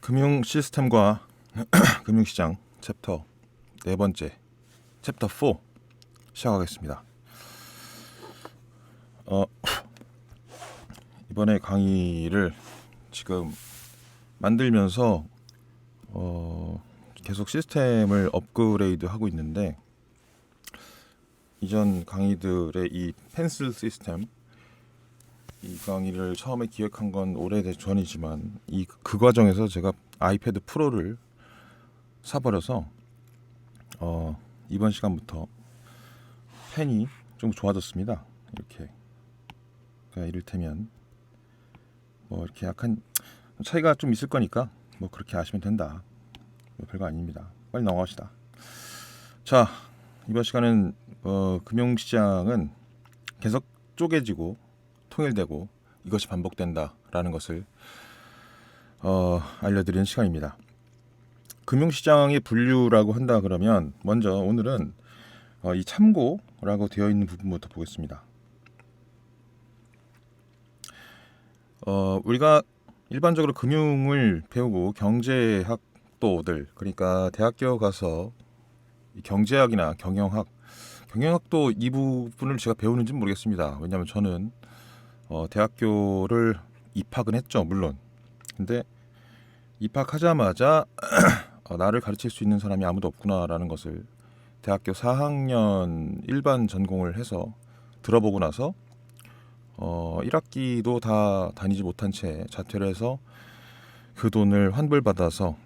금융 시스템과 금융시장 챕터 네 번째 챕터 4 시작하겠습니다. 이번에 강의를 지금 만들면서 계속 시스템을 업그레이드 하고 있는데, 이전 강의들의 이 펜슬 시스템, 이 강의를 처음에 기획한 건 오래전이지만 그 과정에서 제가 아이패드 프로를 사버려서 이번 시간부터 펜이 좀 좋아졌습니다. 이렇게, 그러니까 이를테면 뭐 이렇게 약간 차이가 좀 있을 거니까 뭐 그렇게 아시면 된다. 뭐 별거 아닙니다. 빨리 넘어갑시다. 자, 이번 시간은 금융시장은 계속 쪼개지고 통일되고 이것이 반복된다라는 것을 알려드리는 시간입니다. 금융시장의 분류라고 한다 그러면 먼저 오늘은 이 참고라고 되어 있는 부분부터 보겠습니다. 우리가 일반적으로 금융을 배우고 경제학도들, 그러니까 대학교 가서 경제학이나 경영학도 이 부분을 제가 배우는지 모르겠습니다. 왜냐하면 저는 대학교를 입학은 했죠, 물론. 근데 입학하자마자 나를 가르칠 수 있는 사람이 아무도 없구나라는 것을 대학교 4학년 일반 전공을 해서 들어보고 나서 1학기도 다 다니지 못한 채 자퇴를 해서 그 돈을 환불받아서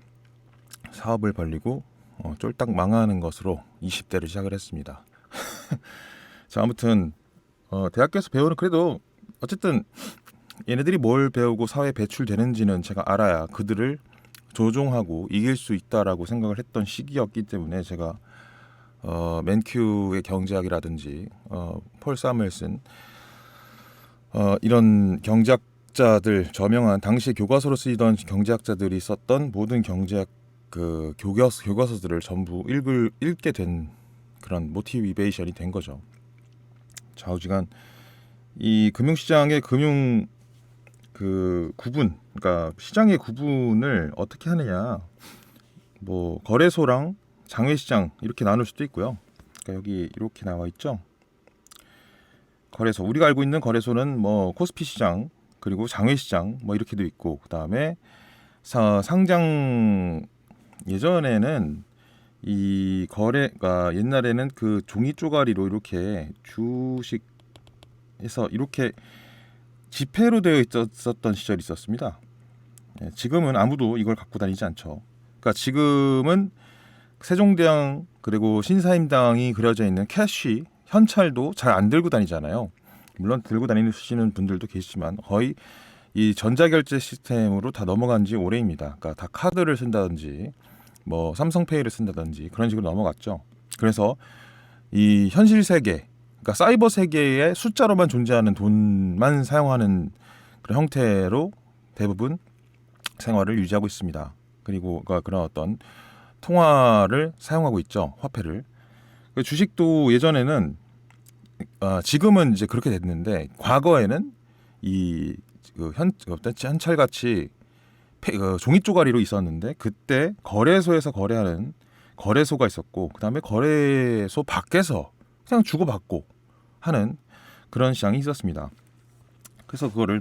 사업을 벌리고 쫄딱 망하는 것으로 20대를 시작을 했습니다. 자, 아무튼 대학교에서 배우는, 그래도 어쨌든 얘네들이 뭘 배우고 사회에 배출되는지는 제가 알아야 그들을 조종하고 이길 수 있다라고 생각을 했던 시기였기 때문에 제가 맨큐의 경제학이라든지 폴 사무엘슨, 이런 경제학자들, 저명한 당시 교과서로 쓰이던 경제학자들이 썼던 모든 경제학 그 교과서들을 전부 읽게 된 그런 모티베이션이 된 거죠. 좌우지간 이 금융시장의 금융 그 구분, 그러니까 시장의 구분을 어떻게 하느냐, 뭐 거래소랑 장외시장 이렇게 나눌 수도 있고요. 그러니까 여기 이렇게 나와 있죠. 거래소, 우리가 알고 있는 거래소는 뭐 코스피 시장, 그리고 장외시장 뭐 이렇게도 있고, 그 다음에 상장, 예전에는 이 거래가, 옛날에는 그 종이 쪼가리로 이렇게 주식해서 이렇게 지폐로 되어 있었던 시절이 있었습니다. 지금은 아무도 이걸 갖고 다니지 않죠. 그러니까 지금은 세종대왕 그리고 신사임당이 그려져 있는 캐시, 현찰도 잘 안 들고 다니잖아요. 물론 들고 다니시는 분들도 계시지만 거의 이 전자결제 시스템으로 다 넘어간 지 오래입니다. 그러니까 다 카드를 쓴다든지 뭐 삼성페이를 쓴다든지 그런 식으로 넘어갔죠. 그래서 이 현실 세계, 그러니까 사이버 세계의 숫자로만 존재하는 돈만 사용하는 그런 형태로 대부분 생활을 유지하고 있습니다. 그리고 그런 어떤 통화를 사용하고 있죠, 화폐를. 주식도 예전에는, 지금은 이제 그렇게 됐는데, 과거에는 이 현찰같이 종이 쪼가리로 있었는데, 그때 거래소에서 거래하는 거래소가 있었고, 그 다음에 거래소 밖에서 그냥 주고받고 하는 그런 시장이 있었습니다. 그래서 그거를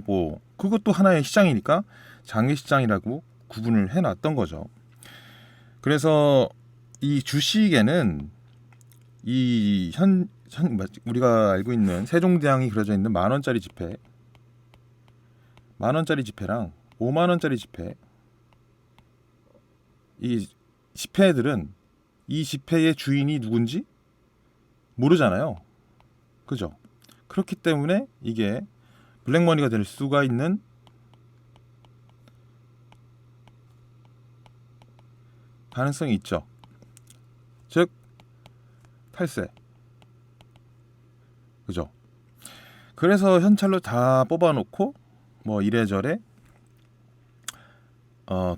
그것도 하나의 시장이니까 장외시장이라고 구분을 해놨던 거죠. 그래서 이 주식에는 이 우리가 알고 있는 세종대왕이 그려져 있는 10,000원짜리 지폐, 10,000원짜리 지폐랑 50,000원짜리 지폐, 이 지폐들은 이 지폐의 주인이 누군지 모르잖아요. 그죠? 그렇기 때문에 이게 블랙머니가 될 수가 있는 가능성이 있죠. 즉 탈세. 그죠? 그래서 현찰로 다 뽑아놓고 뭐 이래저래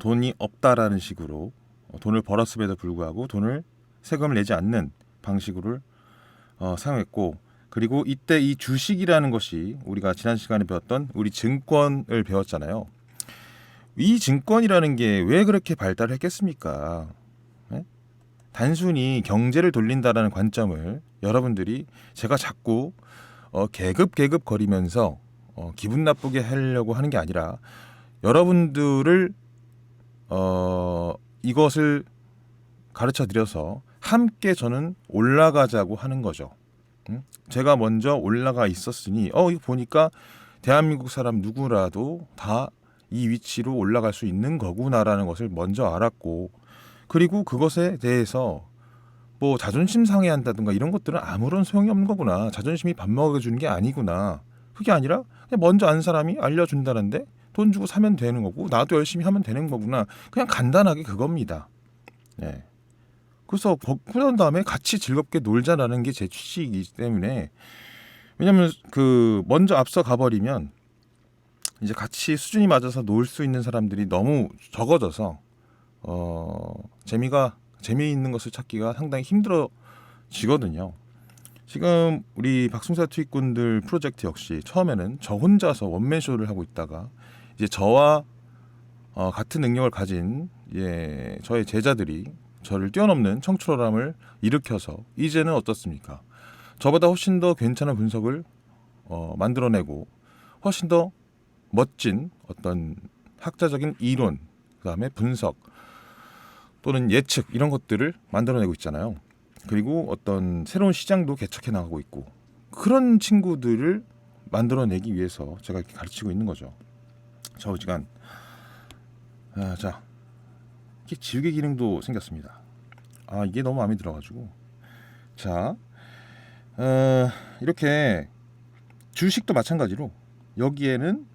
돈이 없다라는 식으로 돈을 벌었음에도 불구하고 세금을 내지 않는 방식으로 사용했고, 그리고 이때 이 주식이라는 것이 우리가 지난 시간에 배웠던 우리 증권을 배웠잖아요. 이 증권이라는 게 왜 그렇게 발달했겠습니까? 예? 단순히 경제를 돌린다라는 관점을 여러분들이 제가 자꾸 계급 거리면서 기분 나쁘게 하려고 하는 게 아니라 여러분들을 이것을 가르쳐 드려서 함께 저는 올라가자고 하는 거죠. 제가 먼저 올라가 있었으니 이거 보니까 대한민국 사람 누구라도 다 이 위치로 올라갈 수 있는 거구나라는 것을 먼저 알았고, 그리고 그것에 대해서 뭐 자존심 상해한다든가 이런 것들은 아무런 소용이 없는 거구나. 자존심이 밥 먹여주는 게 아니구나. 그게 아니라 그냥 먼저 안 사람이 알려준다는데 돈 주고 사면 되는 거고 나도 열심히 하면 되는 거구나. 그냥 간단하게 그겁니다. 네. 그래서 그런 다음에 같이 즐겁게 놀자라는 게 제 취지이기 때문에, 왜냐면 그 먼저 앞서 가버리면 이제 같이 수준이 맞아서 놀 수 있는 사람들이 너무 적어져서 재미있는 것을 찾기가 상당히 힘들어지거든요. 지금 우리 박승사 투입군들 프로젝트 역시 처음에는 저 혼자서 원맨쇼를 하고 있다가 이제 저와 같은 능력을 가진 저의 제자들이 저를 뛰어넘는 청출어람을 일으켜서 이제는 어떻습니까? 저보다 훨씬 더 괜찮은 분석을 만들어내고 훨씬 더 멋진 어떤 학자적인 이론, 그다음에 분석 또는 예측 이런 것들을 만들어내고 있잖아요. 그리고 어떤 새로운 시장도 개척해 나가고 있고, 그런 친구들을 만들어내기 위해서 제가 이렇게 가르치고 있는 거죠. 좌우지간. 자, 이렇게 지우개 기능도 생겼습니다. 이게 너무 마음에 들어가지고. 자, 이렇게 주식도 마찬가지로 여기에는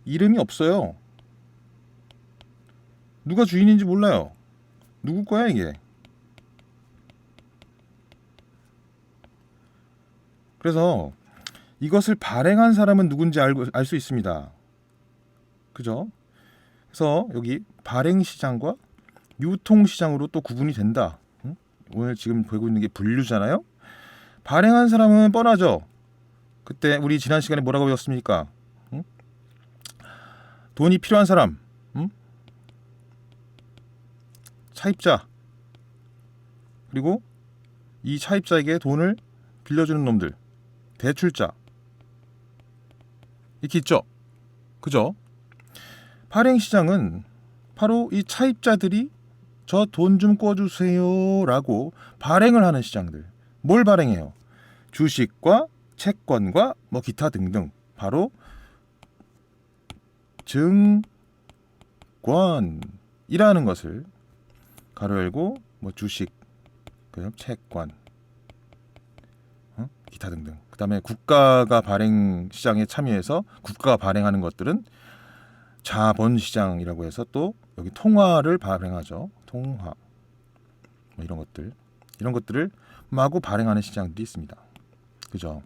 이름이 없어요. 누가 주인인지 몰라요. 누구 거야 이게? 그래서 이것을 발행한 사람은 누군지 알 수 있습니다. 그죠? 그래서 여기 발행시장과 유통시장으로 또 구분이 된다. 오늘 지금 보고 있는 게 분류잖아요. 발행한 사람은 뻔하죠. 그때 우리 지난 시간에 뭐라고 배웠습니까? 돈이 필요한 사람, 차입자, 그리고 이 차입자에게 돈을 빌려주는 놈들, 대출자, 이렇게 있죠. 그죠? 발행시장은 바로 이 차입자들이 저 돈 좀 꿔주세요 라고 발행을 하는 시장들. 뭘 발행해요? 주식과 채권과 뭐 기타 등등. 바로 증권이라는 것을 가로 열고 뭐 주식, 그다음 채권, 기타 등등. 그다음에 국가가 발행 시장에 참여해서 국가가 발행하는 것들은 자본 시장이라고 해서 또 여기 통화를 발행하죠. 통화. 뭐 이런 것들을 마구 발행하는 시장들이 있습니다. 그죠?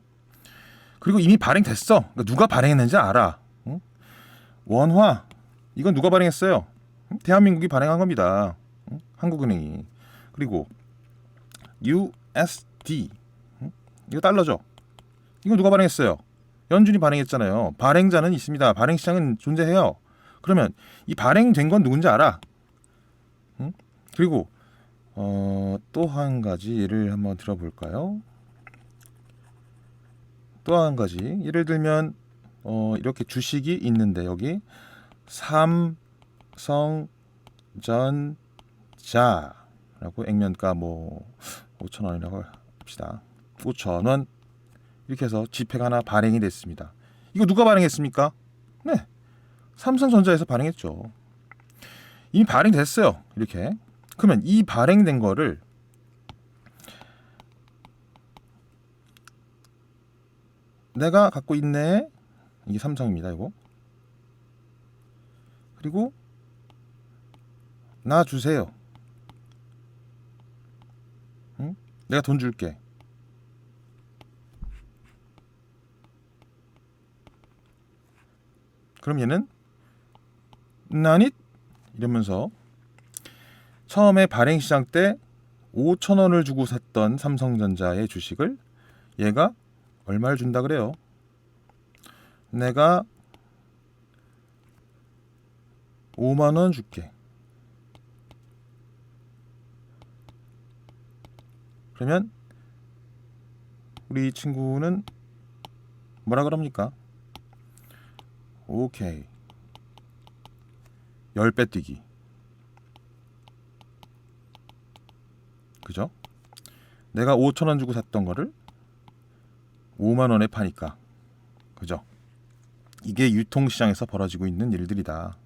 그리고 이미 발행됐어. 그러니까 누가 발행했는지 알아. 원화 이건 누가 발행했어요? 대한민국이 발행한 겁니다. 한국은행이. 그리고 USD 이거 달러죠. 이거 누가 발행했어요? 연준이 발행했잖아요. 발행자는 있습니다. 발행시장은 존재해요. 그러면 이 발행된 건 누군지 알아? 그리고 또 한 가지 예를 한번 들어볼까요? 또 한 가지 예를 들면 이렇게 주식이 있는데 여기 삼성전자라고 액면가 뭐 5,000원이라고 합시다. 5,000원 이렇게 해서 지폐가 하나 발행이 됐습니다. 이거 누가 발행했습니까? 네, 삼성전자에서 발행했죠. 이미 발행됐어요. 이렇게. 그러면 이 발행된 거를 내가 갖고 있네. 이게 삼성입니다. 이거. 그리고 나 주세요. 내가 돈 줄게. 그럼 얘는 나닛 이러면서 처음에 발행시장 때 5,000원을 주고 샀던 삼성전자의 주식을 얘가 얼마를 준다 그래요? 내가 5만 원 줄게. 그러면 우리 친구는 뭐라 그럽니까? 오케이. 10배 뛰기. 그죠? 내가 5천 원 주고 샀던 거를 5만 원에 파니까. 그죠? 이게 유통시장에서 벌어지고 있는 일들이다.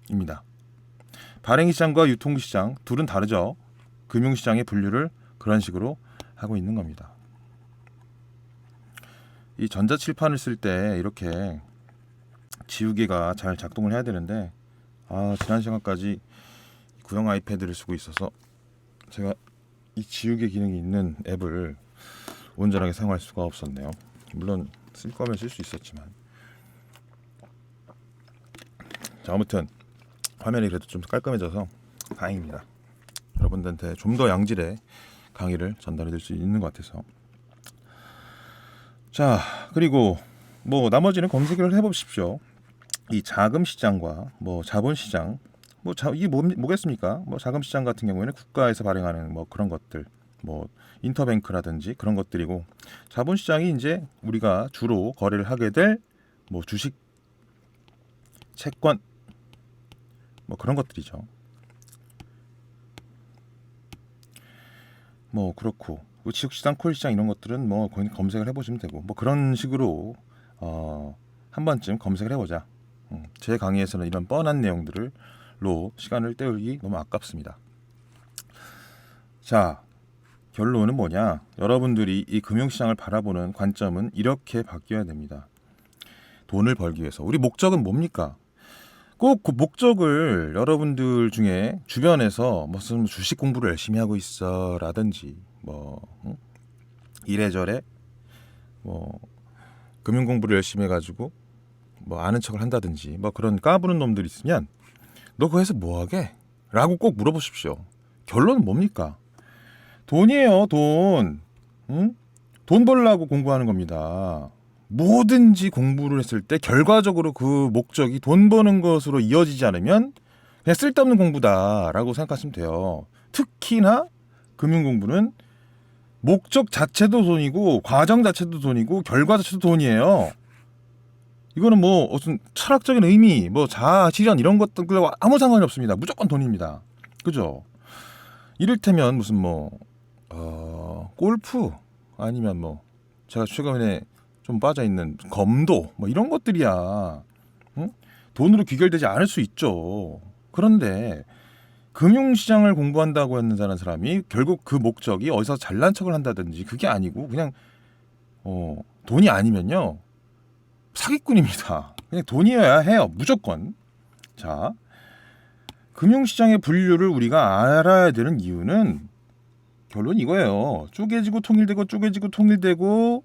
입니다. 발행시장과 유통시장 둘은 다르죠. 금융시장의 분류를 그런 식으로 하고 있는 겁니다. 이 전자칠판을 쓸 때 이렇게 지우개가 잘 작동을 해야 되는데 지난 시간까지 구형 아이패드를 쓰고 있어서 제가 이 지우개 기능이 있는 앱을 온전하게 사용할 수가 없었네요. 물론 쓸 거면 쓸 수 있었지만. 자, 아무튼 화면이 그래도 좀 깔끔해져서 다행입니다. 여러분들한테 좀 더 양질의 강의를 전달해 드릴 수 있는 것 같아서. 자, 그리고 뭐 나머지는 검색을 해보십시오. 이 자금 시장과 뭐 자본 시장, 이게 뭐겠습니까? 뭐 자금 시장 같은 경우에는 국가에서 발행하는 뭐 그런 것들, 뭐 인터뱅크라든지 그런 것들이고, 자본 시장이 이제 우리가 주로 거래를 하게 될 뭐 주식, 채권, 뭐 그런 것들이죠. 뭐 그렇고 지식시장, 콜시장 이런 것들은 뭐 검색을 해보시면 되고, 뭐 그런 식으로 한 번쯤 검색을 해보자. 제 강의에서는 이런 뻔한 내용들로 시간을 때우기 너무 아깝습니다. 자, 결론은 뭐냐? 여러분들이 이 금융시장을 바라보는 관점은 이렇게 바뀌어야 됩니다. 돈을 벌기 위해서. 우리 목적은 뭡니까? 꼭 그 목적을 여러분들 중에 주변에서 무슨 주식 공부를 열심히 하고 있어 라든지 뭐 이래저래 뭐 금융 공부를 열심히 해가지고 뭐 아는 척을 한다든지 뭐 그런 까부는 놈들 있으면 너 그거 해서 뭐하게? 라고 꼭 물어보십시오. 결론은 뭡니까? 돈이에요, 돈. 응? 돈 벌려고 공부하는 겁니다. 뭐든지 공부를 했을 때 결과적으로 그 목적이 돈 버는 것으로 이어지지 않으면 그냥 쓸데없는 공부다라고 생각하시면 돼요. 특히나 금융 공부는 목적 자체도 돈이고 과정 자체도 돈이고 결과 자체도 돈이에요. 이거는 뭐 무슨 철학적인 의미, 뭐 자아 실현 이런 것들과 아무 상관이 없습니다. 무조건 돈입니다. 그죠? 이를테면 무슨 골프 아니면 뭐 제가 최근에 좀 빠져있는 검도 뭐 이런 것들이야. 응? 돈으로 귀결되지 않을 수 있죠. 그런데 금융시장을 공부한다고 하는 사람이 결국 그 목적이 어디서 잘난 척을 한다든지 그게 아니고 그냥 돈이 아니면요 사기꾼입니다. 그냥 돈이어야 해요, 무조건. 자, 금융시장의 분류를 우리가 알아야 되는 이유는 결론 이거예요. 쪼개지고 통일되고 쪼개지고 통일되고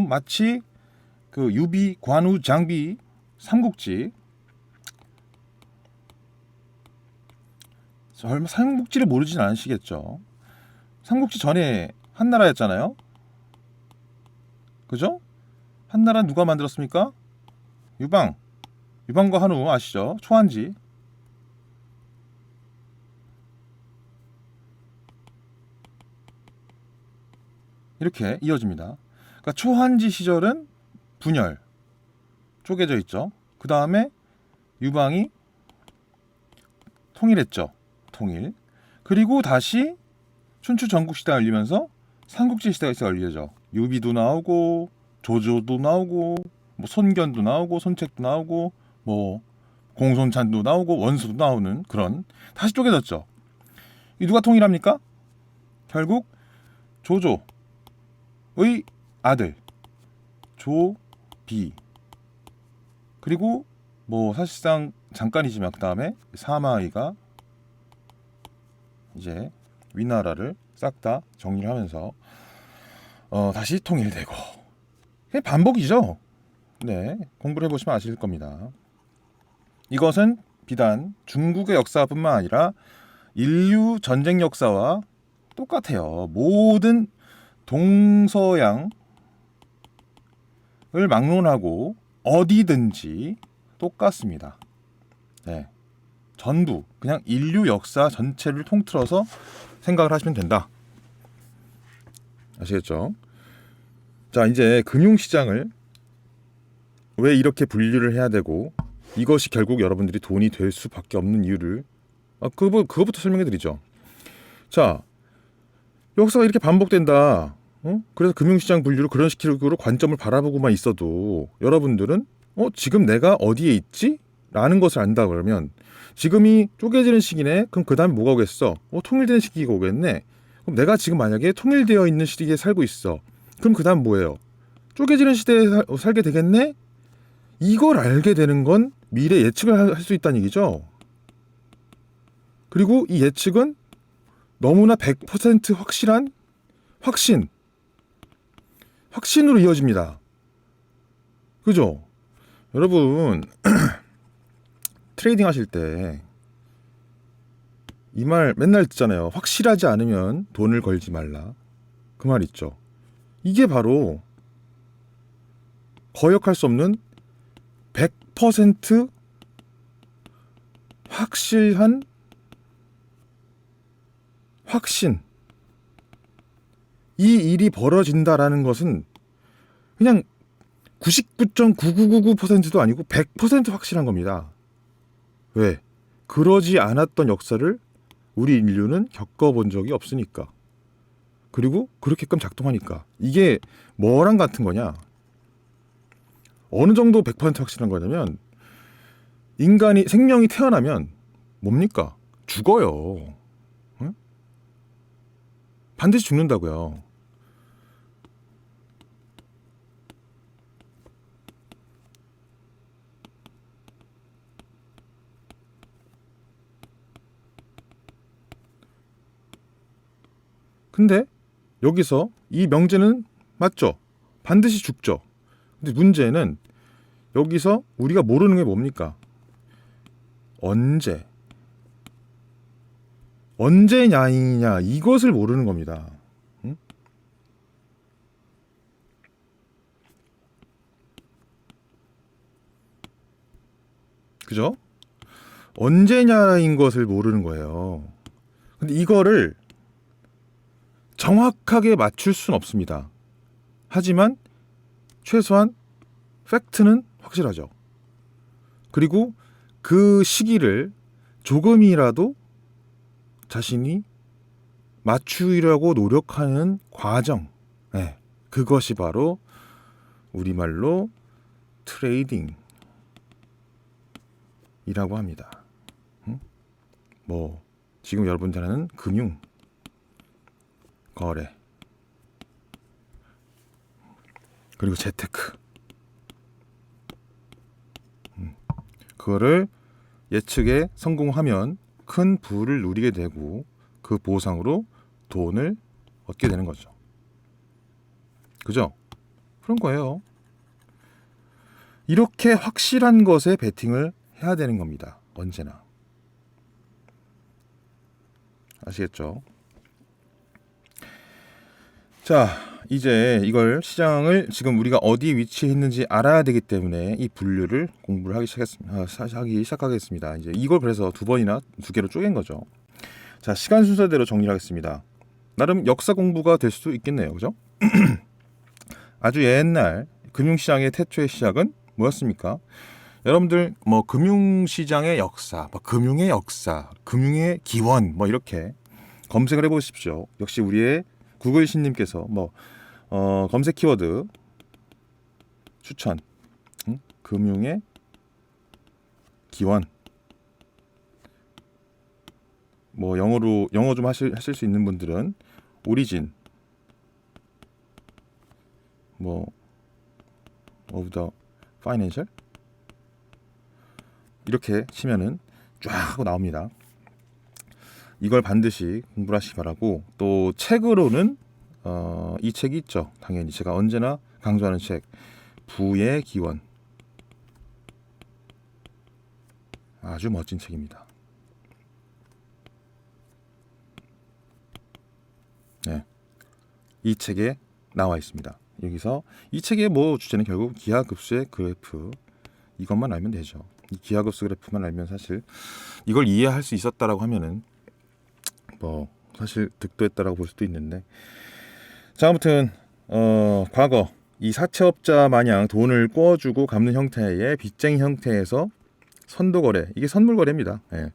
마치 그 유비, 관우, 장비 삼국지. 설마 삼국지를 모르진 않으시겠죠? 삼국지 전에 한나라였잖아요. 그죠? 한나라 누가 만들었습니까? 유방과 한우 아시죠? 초한지. 이렇게 이어집니다. 그러니까 초한지 시절은 분열, 쪼개져 있죠. 그 다음에 유방이 통일했죠. 통일. 그리고 다시 춘추 전국 시대가 열리면서 삼국지 시대가 열리죠. 유비도 나오고 조조도 나오고 뭐 손견도 나오고 손책도 나오고 뭐 공손찬도 나오고 원수도 나오는 그런 다시 쪼개졌죠. 이 누가 통일합니까? 결국 조조의 아들 조비 그리고 뭐 사실상 잠깐이지만 그 다음에 사마의가 이제 위나라를 싹 다 정리를 하면서 다시 통일되고 반복이죠. 네, 공부를 해보시면 아실 겁니다. 이것은 비단 중국의 역사뿐만 아니라 인류 전쟁 역사와 똑같아요. 모든 동서양 막론하고 어디든지 똑같습니다. 네. 전부 그냥 인류 역사 전체를 통틀어서 생각을 하시면 된다. 아시겠죠? 자, 이제 금융시장을 왜 이렇게 분류를 해야 되고 이것이 결국 여러분들이 돈이 될 수밖에 없는 이유를 그거부터 설명해 드리죠. 자, 역사가 이렇게 반복된다. 그래서 금융시장 분류를 그런 식으로 관점을 바라보고만 있어도 여러분들은 지금 내가 어디에 있지? 라는 것을 안다 그러면 지금이 쪼개지는 시기네. 그럼 그 다음에 뭐가 오겠어? 통일되는 시기가 오겠네. 그럼 내가 지금 만약에 통일되어 있는 시기에 살고 있어. 그럼 그 다음 뭐예요? 쪼개지는 시대에 살게 되겠네? 이걸 알게 되는 건 미래 예측을 할 수 있다는 얘기죠. 그리고 이 예측은 너무나 100% 확실한 확신으로 이어집니다. 그죠? 여러분 트레이딩 하실 때 이 말 맨날 듣잖아요. 확실하지 않으면 돈을 걸지 말라. 그 말 있죠. 이게 바로 거역할 수 없는 100% 확실한 확신. 이 일이 벌어진다라는 것은 그냥 99.9999%도 아니고 100% 확실한 겁니다. 왜? 그러지 않았던 역사를 우리 인류는 겪어본 적이 없으니까. 그리고 그렇게끔 작동하니까. 이게 뭐랑 같은 거냐? 어느 정도 100% 확실한 거냐면 생명이 태어나면 뭡니까? 죽어요. 응? 반드시 죽는다고요. 근데 여기서 이 명제는 맞죠? 반드시 죽죠. 근데 문제는 여기서 우리가 모르는 게 뭡니까? 언제냐이냐 이것을 모르는 겁니다. 응? 그죠? 언제냐인 것을 모르는 거예요. 근데 이거를 정확하게 맞출 수는 없습니다. 하지만 최소한 팩트는 확실하죠. 그리고 그 시기를 조금이라도 자신이 맞추려고 노력하는 과정, 네, 그것이 바로 우리말로 트레이딩이라고 합니다. 뭐 지금 여러분들 하는 금융 거래 그리고 재테크 그거를 예측에 성공하면 큰 부를 누리게 되고 그 보상으로 돈을 얻게 되는 거죠. 그죠? 그런 거예요. 이렇게 확실한 것에 베팅을 해야 되는 겁니다. 언제나. 아시겠죠? 자, 이제 이걸 시장을 지금 우리가 어디 위치에 있는지 알아야 되기 때문에 이 분류를 공부를 하기 시작하겠습니다. 이제 이걸 그래서 두 개로 쪼갠 거죠. 자, 시간 순서대로 정리를 하겠습니다. 나름 역사 공부가 될 수도 있겠네요. 그죠? 아주 옛날 금융시장의 태초의 시작은 뭐였습니까? 여러분들 뭐 금융시장의 역사, 금융의 역사, 금융의 기원 이렇게 검색을 해보십시오. 역시 우리의 구글 신님께서 검색 키워드 추천 금융의 기원 영어 좀 하실 수 있는 분들은 오리진 of the financial 이렇게 치면은 쫙 하고 나옵니다. 이걸 반드시 공부를 하시기 바라고, 또 책으로는 이 책이 있죠. 당연히 제가 언제나 강조하는 책 부의 기원, 아주 멋진 책입니다. 네, 이 책에 나와 있습니다. 여기서 이 책의 뭐 주제는 결국 기하급수의 그래프, 이것만 알면 되죠. 이 기하급수 그래프만 알면 사실 이걸 이해할 수 있었다라고 하면은 뭐 사실 득도했다라고 볼 수도 있는데, 자 아무튼 과거 이 사채업자 마냥 돈을 꿔주고 갚는 형태의 빚쟁이 형태에서 선도거래, 이게 선물거래입니다. 예.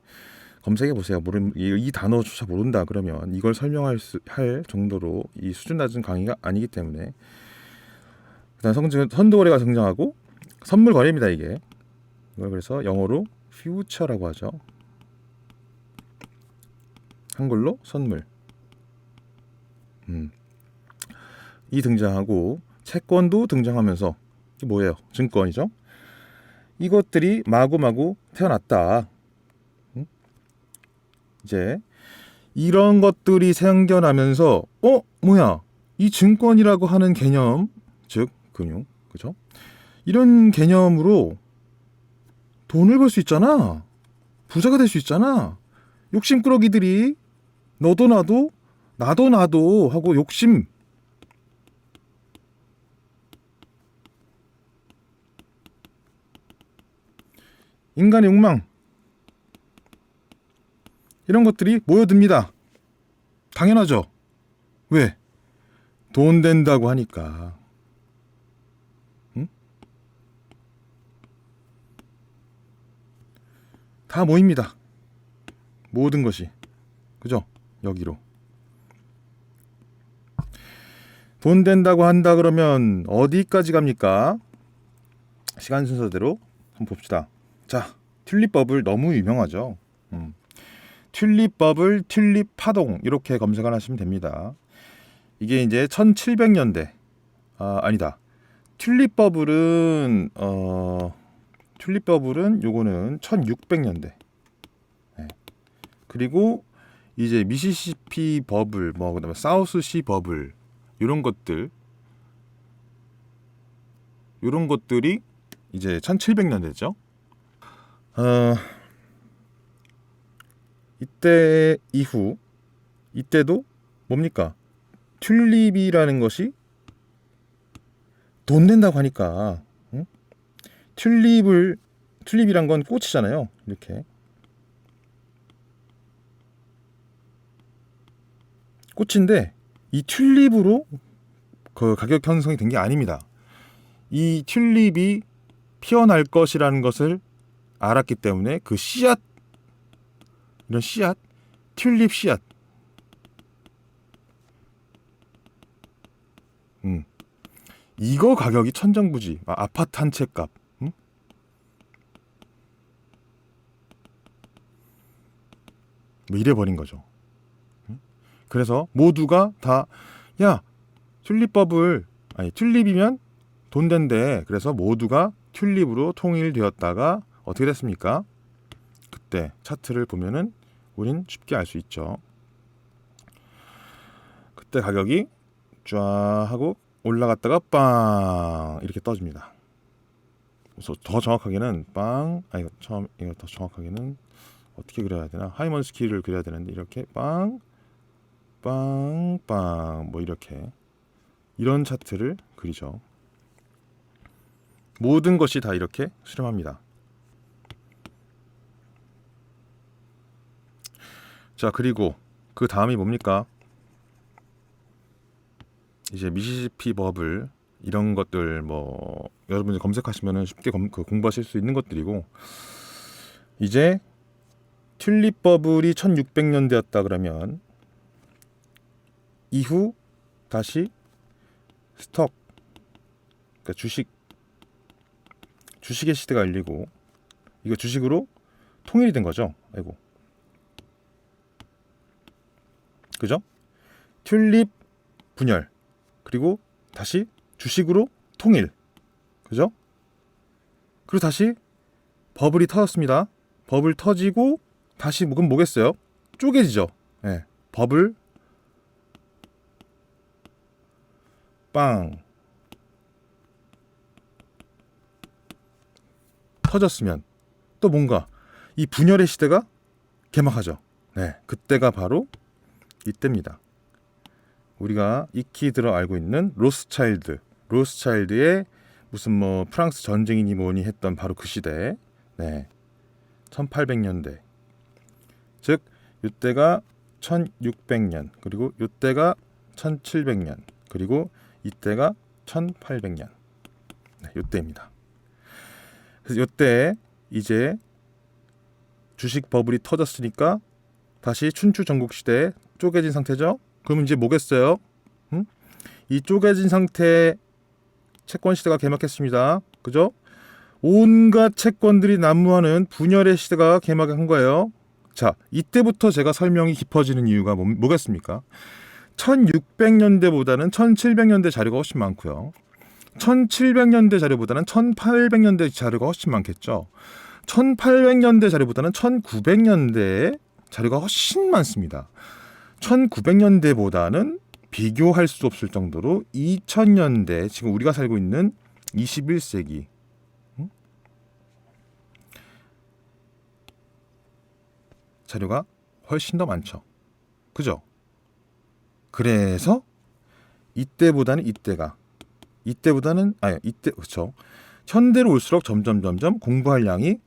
검색해 보세요. 이 단어조차 모른다 그러면 이걸 할 정도로 이 수준 낮은 강의가 아니기 때문에, 그다음 선도거래가 등장하고 선물거래입니다. 이게 이걸 그래서 영어로 퓨처라고 하죠. 한글로 선물. 이 등장하고 채권도 등장하면서, 이게 뭐예요? 증권이죠. 이것들이 마구마구 태어났다. 이제 이런 것들이 생겨나면서 뭐야? 이 증권이라고 하는 개념, 즉 금융, 그죠? 이런 개념으로 돈을 벌 수 있잖아. 부자가 될 수 있잖아. 욕심꾸러기들이 너도 나도 하고 욕심, 인간의 욕망, 이런 것들이 모여듭니다. 당연하죠. 왜? 돈 된다고 하니까. 응? 다 모입니다. 모든 것이. 그죠? 여기로. 돈 된다고 한다 그러면 어디까지 갑니까? 시간 순서대로 한번 봅시다. 자, 튤립 버블 너무 유명하죠. 튤립 버블, 튤립 파동 이렇게 검색을 하시면 됩니다. 이게 이제 1700년대 아니다. 튤립 버블은 요거는 1600년대. 네. 그리고 이제 미시시피 버블, 뭐 그다음에 사우스시 버블, 이런 것들이 이제 1700년대죠. 이때 이후, 이때도 뭡니까? 튤립이라는 것이 돈 된다고 하니까, 응? 튤립이란 건 꽃이잖아요. 이렇게 꽃인데 이 튤립으로 그 가격 형성이 된 게 아닙니다. 이 튤립이 피어날 것이라는 것을 알았기 때문에 그 씨앗, 이런 씨앗, 튤립 씨앗, 이거 가격이 천정부지. 아파트 한 채 값. 뭐 이래 버린 거죠. 그래서 모두가 다, 야, 튤립이면 돈 된대. 그래서 모두가 튤립으로 통일되었다가 어떻게 됐습니까? 그때 차트를 보면은 우린 쉽게 알 수 있죠. 그때 가격이 쫙 하고 올라갔다가 빵 이렇게 떠집니다. 그래서 더 정확하게는 이거 더 정확하게는 어떻게 그려야 되나? 하이먼 스키를 그려야 되는데 이렇게 빵 뭐 이렇게, 이런 차트를 그리죠. 모든 것이 다 이렇게 수렴합니다. 자, 그리고 그 다음이 뭡니까? 이제 미시시피 버블, 이런 것들 뭐 여러분들 검색하시면 쉽게 공부하실 수 있는 것들이고, 이제 튤립 버블이 1600년대였다 그러면 이후 다시 스톡, 그러니까 주식의 시대가 열리고, 이거 주식으로 통일이 된 거죠. 아이고, 그죠? 튤립 분열, 그리고 다시 주식으로 통일, 그죠? 그리고 다시 버블이 터졌습니다. 버블 터지고 다시 그럼 뭐겠어요? 쪼개지죠. 네. 버블 빵 터졌으면 또 뭔가 이 분열의 시대가 개막하죠. 네, 그때가 바로 이때입니다. 우리가 익히 들어 알고 있는 로스차일드, 로스차일드의 무슨 뭐 프랑스 전쟁이니 뭐니 했던 바로 그 시대, 네, 1800년대, 즉 이때가 1600년, 그리고 이때가 1700년, 그리고 이때가 1800년, 네, 이때입니다. 그래서 이때 이제 주식 버블이 터졌으니까 다시 춘추 전국시대에 쪼개진 상태죠. 그럼 이제 뭐겠어요? 이 쪼개진 상태에 채권시대가 개막했습니다. 그죠? 온갖 채권들이 난무하는 분열의 시대가 개막한 거예요. 자, 이때부터 제가 설명이 깊어지는 이유가 뭐겠습니까? 1600년대보다는 1700년대 자료가 훨씬 많고요. 1700년대 자료보다는 1800년대 자료가 훨씬 많겠죠. 1800년대 자료보다는 1900년대 자료가 훨씬 많습니다. 1900년대보다는 비교할 수 없을 정도로 2000년대, 지금 우리가 살고 있는 21세기 자료가 훨씬 더 많죠. 그죠? 그래서 이때 그렇죠. 현대로 올수록 점점 공부할 양이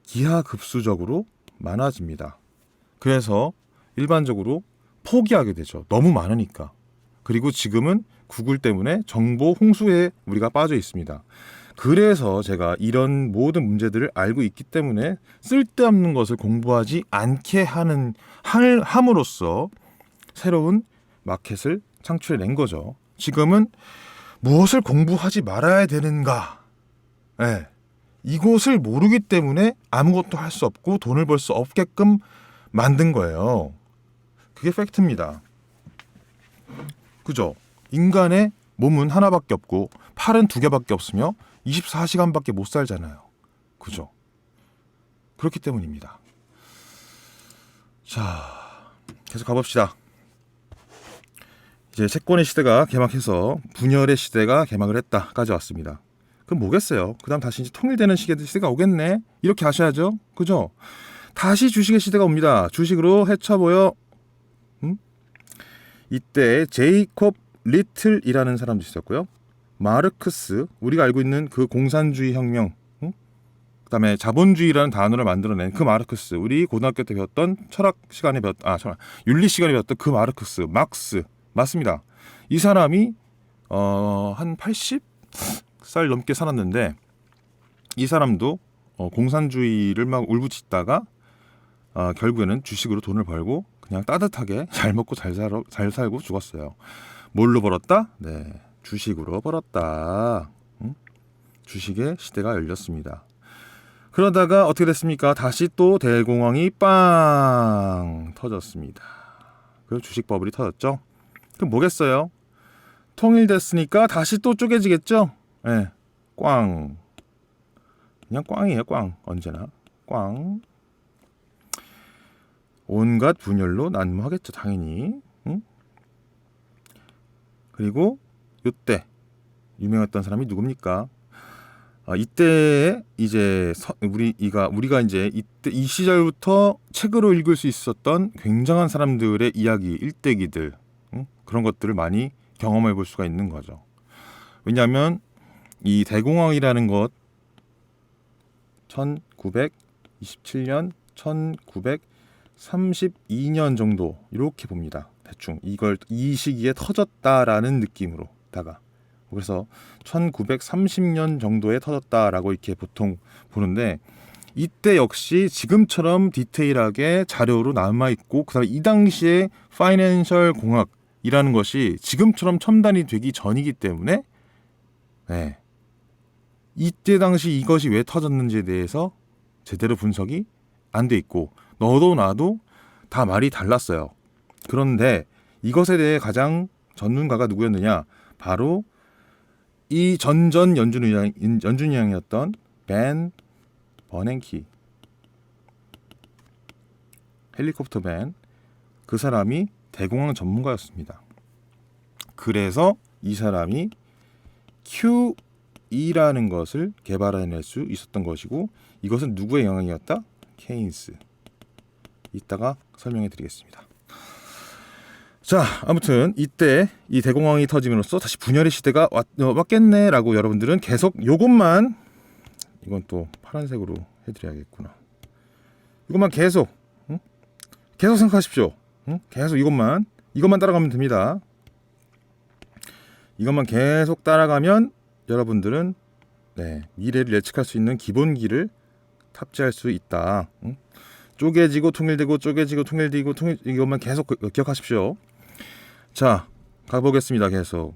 기하급수적으로 많아집니다. 그래서 일반적으로 포기하게 되죠. 너무 많으니까. 그리고 지금은 구글 때문에 정보 홍수에 우리가 빠져 있습니다. 그래서 제가 이런 모든 문제들을 알고 있기 때문에 쓸데없는 것을 공부하지 않게 함으로써 새로운 마켓을 창출해낸 거죠. 지금은 무엇을 공부하지 말아야 되는가? 네. 이것을 모르기 때문에 아무것도 할 수 없고 돈을 벌 수 없게끔 만든 거예요. 그게 팩트입니다. 그죠? 인간의 몸은 하나밖에 없고 팔은 2개밖에 없으며 24시간밖에 못 살잖아요. 그죠? 그렇기 때문입니다. 자, 계속 가봅시다. 이제 채권의 시대가 개막해서 분열의 시대가 개막을 했다까지 왔습니다. 그럼 뭐겠어요? 그 다음 다시 이제 통일되는 시대가 오겠네? 이렇게 하셔야죠. 그죠? 다시 주식의 시대가 옵니다. 주식으로 헤쳐보여. 이때 제이콥 리틀이라는 사람도 있었고요. 마르크스, 우리가 알고 있는 그 공산주의 혁명, 그 다음에 자본주의라는 단어를 만들어낸 그 마르크스, 우리 고등학교 때 배웠던 윤리 시간에 배웠던 그 마르크스, 막스, 맞습니다. 이 사람이 한 80살 넘게 살았는데, 이 사람도 공산주의를 막 울부짖다가 결국에는 주식으로 돈을 벌고 그냥 따뜻하게 잘 먹고 잘 살고 죽었어요. 뭘로 벌었다? 네, 주식으로 벌었다. 주식의 시대가 열렸습니다. 그러다가 어떻게 됐습니까? 다시 또 대공황이 빵 터졌습니다. 그 주식 버블이 터졌죠. 그럼 뭐겠어요? 통일됐으니까 다시 또 쪼개지겠죠? 네, 꽝. 그냥 꽝이에요, 꽝. 언제나 꽝. 온갖 분열로 난무하겠죠, 당연히. 그리고 이때 유명했던 사람이 누굽니까? 이때 이제 우리가 이제 이때 이 시절부터 책으로 읽을 수 있었던 굉장한 사람들의 이야기, 일대기들, 그런 것들을 많이 경험해 볼 수가 있는 거죠. 왜냐하면 이 대공황이라는 것 1927년, 1932년 정도 이렇게 봅니다. 대충 이 시기에 터졌다라는 느낌으로다가, 그래서 1930년 정도에 터졌다라고 이렇게 보통 보는데, 이때 역시 지금처럼 디테일하게 자료로 남아있고, 그다음에 이 당시에 파이낸셜 공학이라는 것이 지금처럼 첨단이 되기 전이기 때문에, 네, 이때 당시 이것이 왜 터졌는지에 대해서 제대로 분석이 안 돼 있고, 너도 나도 다 말이 달랐어요. 그런데 이것에 대해 가장 전문가가 누구였느냐? 바로 이 연준위원이었던 벤 버냉키, 헬리콥터 벤, 그 사람이 대공황 전문가였습니다. 그래서 이 사람이 QE라는 것을 개발해낼 수 있었던 것이고, 이것은 누구의 영향이었다? 케인스. 이따가 설명해 드리겠습니다. 자, 아무튼 이때 이 대공황이 터짐으로써 다시 분열의 시대가 왔겠네라고 여러분들은 계속 요것만, 이건 또 파란색으로 해드려야겠구나. 이것만 계속 계속 생각하십시오. 계속 이것만 따라가면 됩니다. 이것만 계속 따라가면 여러분들은 미래를 예측할 수 있는 기본기를 탑재할 수 있다. 쪼개지고 통일되고 쪼개지고 통일되고 이것만 계속 기억하십시오. 자, 가보겠습니다. 계속.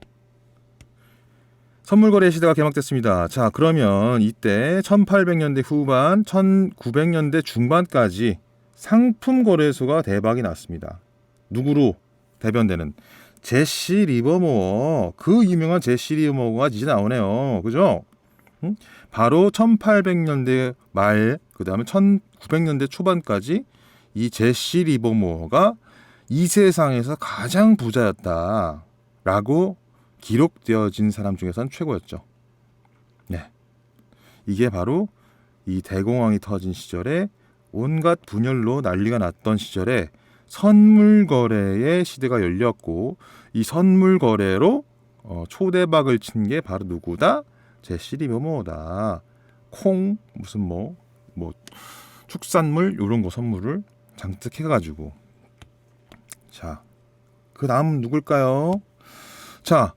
선물거래 시대가 개막됐습니다. 자, 그러면 이때 1800년대 후반, 1900년대 중반까지 상품 거래소가 대박이 났습니다. 누구로 대변되는 제시 리버모어, 그 유명한 제시 리버모어가 이제 나오네요. 그죠? 바로 1800년대 말, 그 다음에 1900년대 초반까지 이 제시 리버모어가 이 세상에서 가장 부자였다라고 기록되어진 사람 중에서는 최고였죠. 네, 이게 바로 이 대공황이 터진 시절에 온갖 분열로 난리가 났던 시절에 선물 거래의 시대가 열렸고, 이 선물 거래로 초대박을 친 게 바로 누구다? 제시 리버모어다. 콩 무슨 뭐 축산물 이런 거 선물을 잔뜩 해가지고. 자, 그 다음 누굴까요? 자,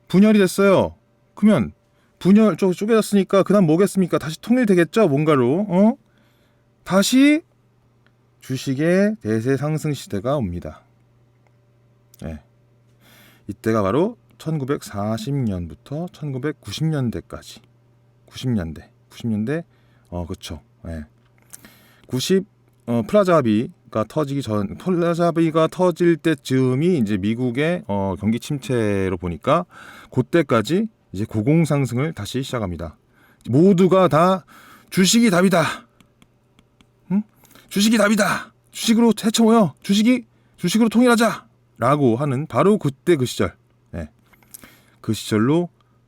분열이 됐어요. 그러면 분열 쪼개졌으니까 그 다음 뭐겠습니까? 다시 통일되겠죠? 뭔가로. 다시 주식의 대세 상승 시대가 옵니다. 네. 이때가 바로 1940년부터 1990년대까지. 90년대. 그렇죠. 네. 플라자 합의가 터질 때쯤이 이제 미국의 경기 침체로 보니까 그때까지 이제 고공 상승을 다시 시작합니다. 모두가 다 주식이 답이다. 주식이 답이다. 주식으로 헤쳐모여. 주식으로 통일하자라고 하는 바로 그때 그 시절. 네. 그 시절로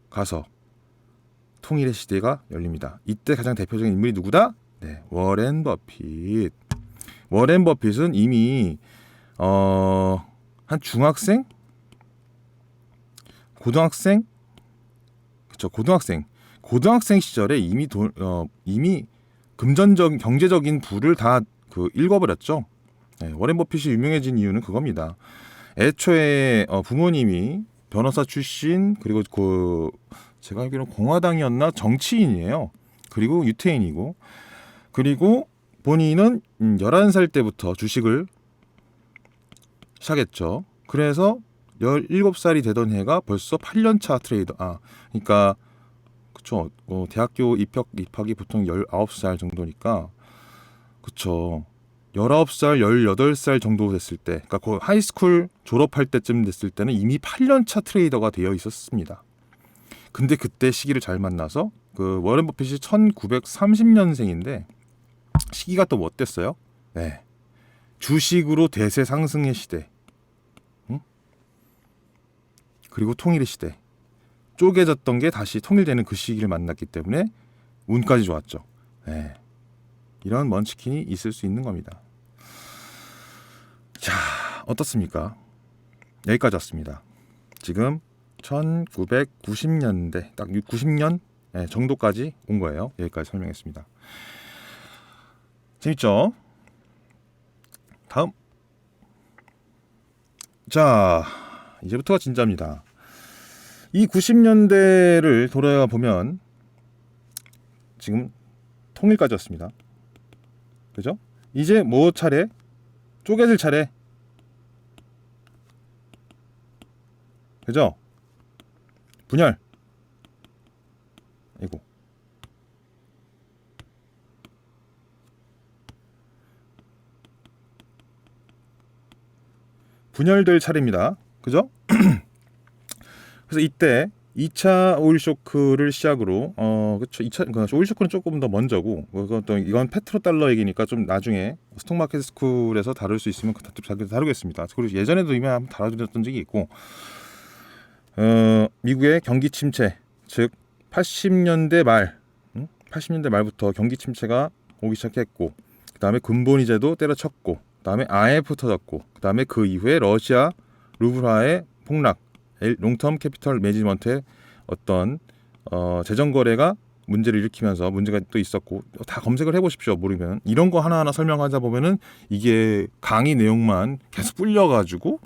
가서 통일의 시대가 열립니다. 이때 가장 대표적인 인물이 누구다? 네, 워렌 버핏. 워렌 버핏은 이미 한 중학생, 고등학생, 그렇죠, 고등학생 시절에 이미 금전적 경제적인 부를 다 읽어버렸죠. 네, 워렌 버핏이 유명해진 이유는 그겁니다. 애초에 부모님이 변호사 출신, 그리고 제가 알기로는 공화당이었나 정치인이에요. 그리고 유태인이고, 그리고 본인은 11살 때부터 주식을 시작했죠. 그래서 17살이 되던 해가 벌써 8년차 트레이더. 그러니까 그쵸. 대학교 입학이 보통 19살 정도니까, 그쵸. 19살, 18살 정도 됐을 때, 그러니까 그 하이스쿨 졸업할 때쯤 됐을 때는 이미 8년차 트레이더가 되어 있었습니다. 근데 그때 시기를 잘 만나서 워렌 버핏이 1930년생인데 시기가 또 어땠어요? 네, 주식으로 대세 상승의 시대, 그리고 통일의 시대, 쪼개졌던 게 다시 통일되는 그 시기를 만났기 때문에 운까지 좋았죠. 네, 이런 먼치킨이 있을 수 있는 겁니다. 자, 어떻습니까? 여기까지 왔습니다. 지금 1990년대 딱 90년 정도까지 온 거예요. 여기까지 설명했습니다. 재밌죠? 다음. 자, 이제부터가 진짜입니다. 이 90년대를 돌아가 보면 지금 통일까지 왔습니다. 그죠? 이제 뭐 차례? 쪼개질 차례. 그죠? 분열. 이거. 분열될 차례입니다. 그죠? 그래서 이때 2차 오일 쇼크를 시작으로 그렇죠. 2차 오일 쇼크는 조금 더 먼저고, 이건 페트로 달러 얘기니까 좀 나중에 스톡마켓 스쿨에서 다룰 수 있으면 다루겠습니다. 그리고 예전에도 이미 한번 다뤄드렸던 적이 있고, 미국의 경기 침체, 즉 80년대 말부터 경기 침체가 오기 시작했고, 그 다음에 근본 이자도 때려쳤고, 그 다음에 IMF 터졌고, 그 다음에 그 이후에 러시아 루브라의 폭락, 롱텀 캐피털 매니지먼트의 어떤 재정 거래가 문제를 일으키면서 문제가 또 있었고, 다 검색을 해보십시오. 모르면 이런 거 하나하나 설명하다 보면은 이게 강의 내용만 계속 불려가지고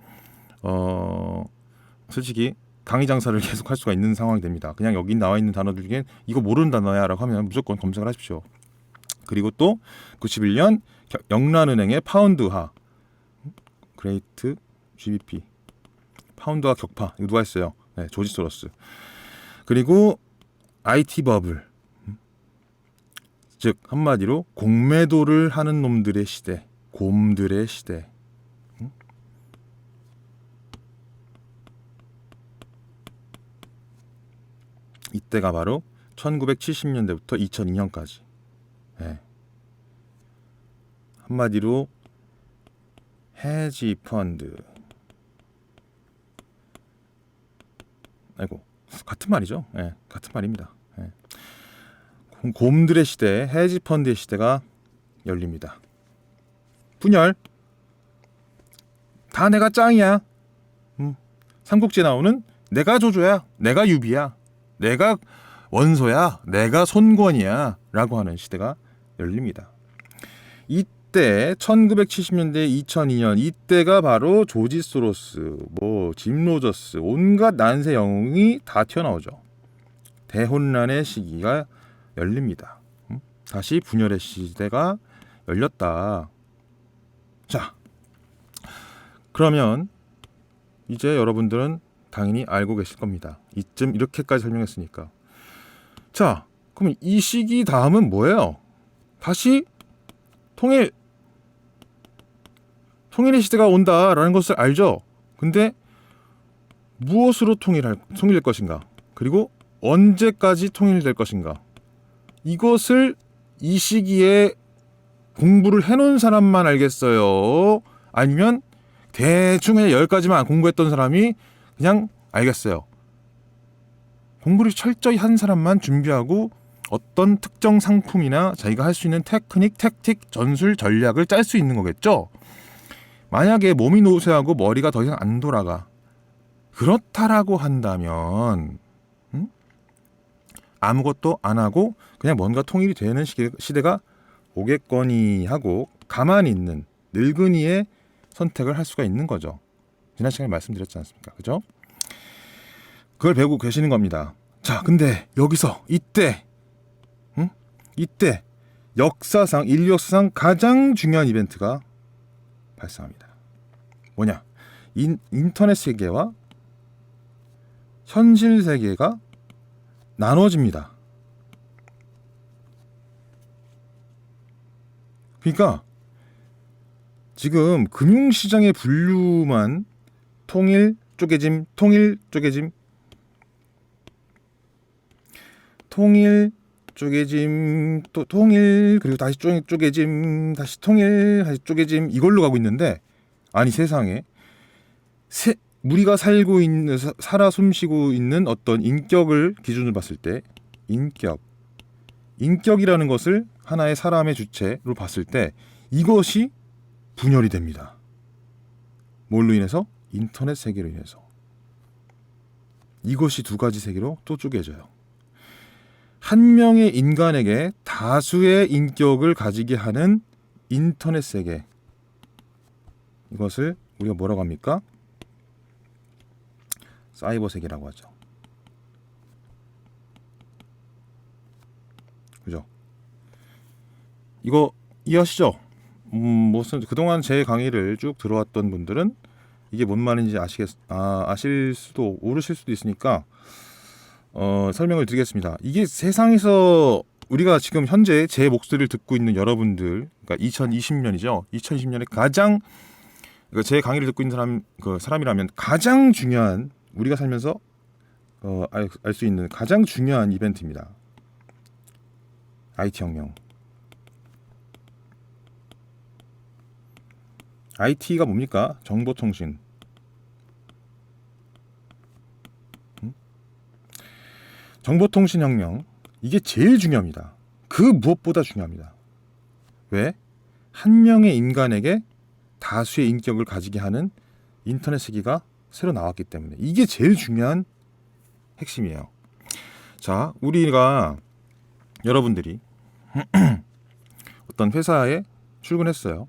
솔직히 강의 장사를 계속 할 수가 있는 상황이 됩니다. 그냥 여기 나와 있는 단어들 중에 이거 모르는 단어야라고 하면 무조건 검색을 하십시오. 그리고 또 91년 영란은행의 파운드화, 그레이트 GBP, 파운드화 격파, 이거 누가 했어요? 네, 조지 소로스. 그리고 IT 버블, 즉 한마디로 공매도를 하는 놈들의 시대, 곰들의 시대. 이때가 바로 1970년대부터 2002년까지. 네. 한마디로 헤지 펀드. 아이고, 같은 말이죠. 네, 같은 말입니다. 네. 곰들의 시대, 헤지 펀드의 시대가 열립니다. 분열. 다 내가 짱이야. 삼국지에 나오는 내가 조조야, 내가 유비야, 내가 원소야, 내가 손권이야 라고 하는 시대가 열립니다. 이때 1970년대 2002년 이때가 바로 조지 소로스, 짐 로저스, 온갖 난세 영웅이 다 튀어나오죠. 대혼란의 시기가 열립니다. 다시 분열의 시대가 열렸다. 자, 그러면 이제 여러분들은 당연히 알고 계실 겁니다. 이쯤 이렇게까지 설명했으니까. 자, 그럼 이 시기 다음은 뭐예요? 다시 통일의 시대가 온다라는 것을 알죠. 근데 무엇으로 통일될 것인가? 그리고 언제까지 통일될 것인가? 이것을 이 시기에 공부를 해놓은 사람만 알겠어요? 아니면 대충 10가지만 공부했던 사람이 그냥 알겠어요? 공부를 철저히 한 사람만 준비하고 어떤 특정 상품이나 자기가 할 수 있는 테크닉, 택틱, 전술, 전략을 짤 수 있는 거겠죠? 만약에 몸이 노쇠하고 머리가 더 이상 안 돌아가, 그렇다라고 한다면 아무것도 안 하고 그냥 뭔가 통일이 되는 시대가 오겠거니 하고 가만히 있는 늙은이의 선택을 할 수가 있는 거죠. 지난 시간에 말씀드렸지 않습니까? 그죠? 그걸 배우고 계시는 겁니다. 자, 근데 여기서 이때 역사상, 인류 역사상 가장 중요한 이벤트가 발생합니다. 뭐냐? 인터넷 세계와 현실 세계가 나눠집니다. 그러니까 지금 금융시장의 분류만 통일, 쪼개짐, 통일, 쪼개짐, 통일, 쪼개짐, 또 통일, 그리고 다시 쪼개짐, 다시 통일, 다시 쪼개짐, 이걸로 가고 있는데, 아니 세상에 우리가 살아 숨쉬고 있는 어떤 인격을 기준으로 봤을 때, 인격이라는 것을 하나의 사람의 주체로 봤을 때 이것이 분열이 됩니다. 뭘로 인해서? 인터넷 세계로 인해서. 이것이 두 가지 세계로 또 쪼개져요. 한 명의 인간에게 다수의 인격을 가지게 하는 인터넷 세계, 이것을 우리가 뭐라고 합니까? 사이버 세계라고 하죠. 그죠? 이거 이해하시죠? 무슨 그동안 제 강의를 쭉 들어왔던 분들은 이게 뭔 말인지 아실 수도, 모르실 수도 있으니까 설명을 드리겠습니다. 이게 세상에서 우리가 지금 현재 제 목소리를 듣고 있는 여러분들, 그러니까 2020년이죠. 2020년에 가장, 그러니까 제 강의를 듣고 있는 사람이라면 가장 중요한, 우리가 살면서 알 수 있는 가장 중요한 이벤트입니다. IT 혁명. IT가 뭡니까? 정보통신. 정보통신 혁명. 이게 제일 중요합니다. 그 무엇보다 중요합니다. 왜? 한 명의 인간에게 다수의 인격을 가지게 하는 인터넷 세계가 새로 나왔기 때문에 이게 제일 중요한 핵심이에요. 자, 우리가 여러분들이 어떤 회사에 출근했어요.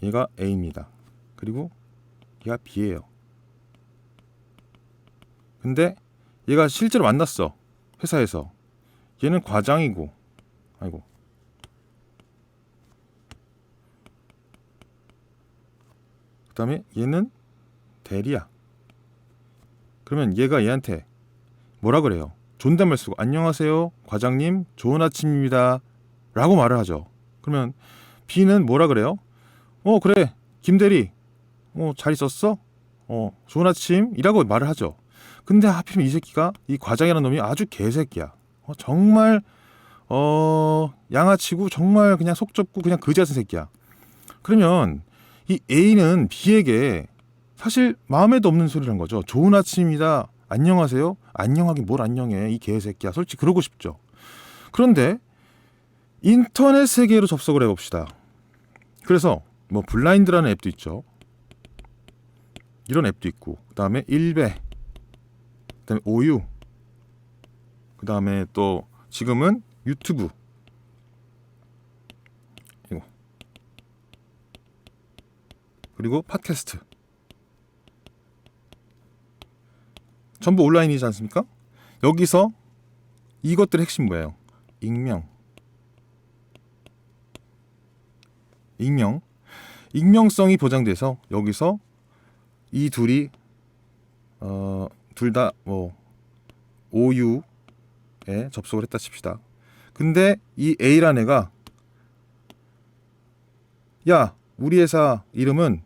얘가 A입니다. 그리고 얘가 B예요. 근데 얘가 실제로 만났어. 회사에서. 얘는 과장이고, 아이고. 그 다음에 얘는 대리야. 그러면 얘가 얘한테 뭐라 그래요? 존댓말 쓰고 안녕하세요 과장님 좋은 아침입니다 라고 말을 하죠. 그러면 B는 뭐라 그래요? 그래 김대리 잘 있었어? 좋은 아침 이라고 말을 하죠. 근데 하필이면 이 새끼가 이 과장이라는 놈이 아주 개새끼야. 정말 양아치고 정말 그냥 속 좁고 그냥 그지 같은 새끼야. 그러면 이 A는 B에게 사실 마음에도 없는 소리란 거죠. 좋은 아침입니다. 안녕하세요? 안녕하긴 뭘 안녕해. 이 개새끼야. 솔직히 그러고 싶죠. 그런데 인터넷 세계로 접속을 해봅시다. 그래서 뭐 블라인드라는 앱도 있죠. 이런 앱도 있고 그 다음에 일베 그 다음에 오유 그 다음에 또 지금은 유튜브 이거 그리고 팟캐스트 전부 온라인이지 않습니까? 여기서 이것들의 핵심 뭐예요? 익명성이 보장돼서 여기서 이 둘이 둘 다 뭐 오유에 접속을 했다 칩시다. 근데 이 A라는 애가 야 우리 회사 이름은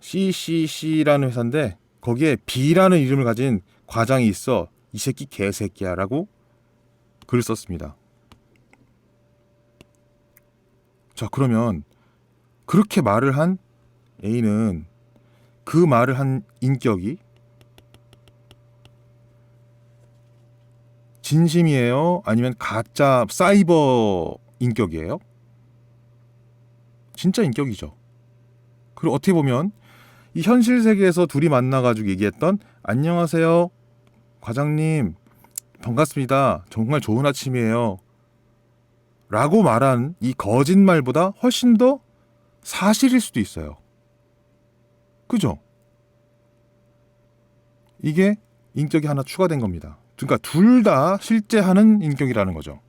CCC라는 회사인데 거기에 B라는 이름을 가진 과장이 있어. 이 새끼 개새끼야 라고 글을 썼습니다. 자, 그러면 그렇게 말을 한 A는 그 말을 한 인격이 진심이에요? 아니면 가짜 사이버 인격이에요? 진짜 인격이죠. 그리고 어떻게 보면 이 현실 세계에서 둘이 만나가지고 얘기했던 안녕하세요 과장님 반갑습니다 정말 좋은 아침이에요 라고 말한 이 거짓말보다 훨씬 더 사실일 수도 있어요. 그죠? 이게 인격이 하나 추가된 겁니다. 그러니까 둘 다 실제 하는 인격이라는 거죠.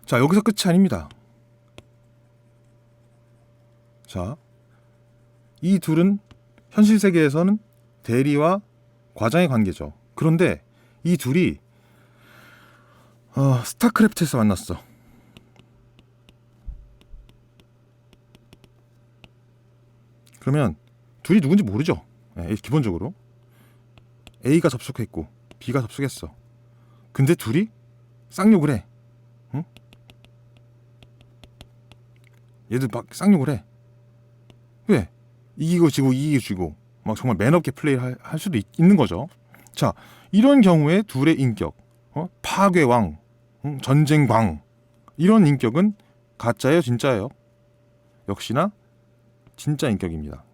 자, 여기서 끝이 아닙니다. 자, 이 둘은 현실 세계에서는 대리와 과장의 관계죠. 그런데 이 둘이 스타크래프트에서 만났어. 그러면 둘이 누군지 모르죠. 기본적으로 A가 접속했고 B가 접속했어. 근데 둘이 쌍욕을 해. 응? 얘들 막 쌍욕을 해. 왜? 이기고 지고 이기고 지고 막 정말 맨업게 플레이를 할 수도 있는 거죠. 자, 이런 경우에 둘의 인격, 파괴왕, 전쟁광 이런 인격은 가짜예요, 진짜예요? 역시나 진짜 인격입니다.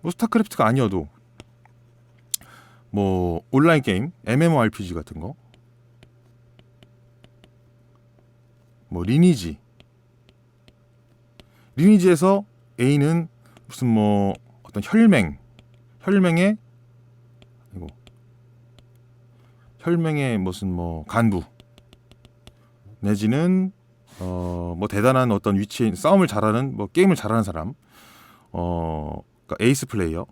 뭐 스타크래프트가 아니어도 뭐 온라인 게임, MMORPG 같은 거, 뭐 리니지에서 A는 무슨 뭐 어떤 혈맹의 무슨 뭐 간부 내지는 뭐 대단한 어떤 위치에 싸움을 잘하는 뭐 게임을 잘하는 사람 그러니까 에이스 플레이어.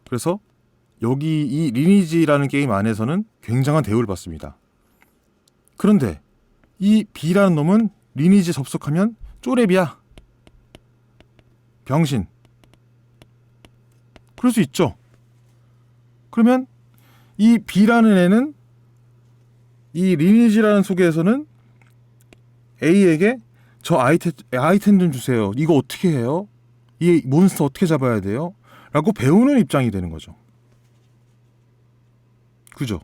그래서 여기 이 리니지라는 게임 안에서는 굉장한 대우를 받습니다. 그런데 이 B라는 놈은 리니지 접속하면 쪼렙이야. 병신. 그럴 수 있죠. 그러면 이 B라는 애는 이 리니지라는 속에서는 A에게 저 아이템 좀 주세요. 이거 어떻게 해요? 이 몬스터 어떻게 잡아야 돼요? 라고 배우는 입장이 되는 거죠. 그죠?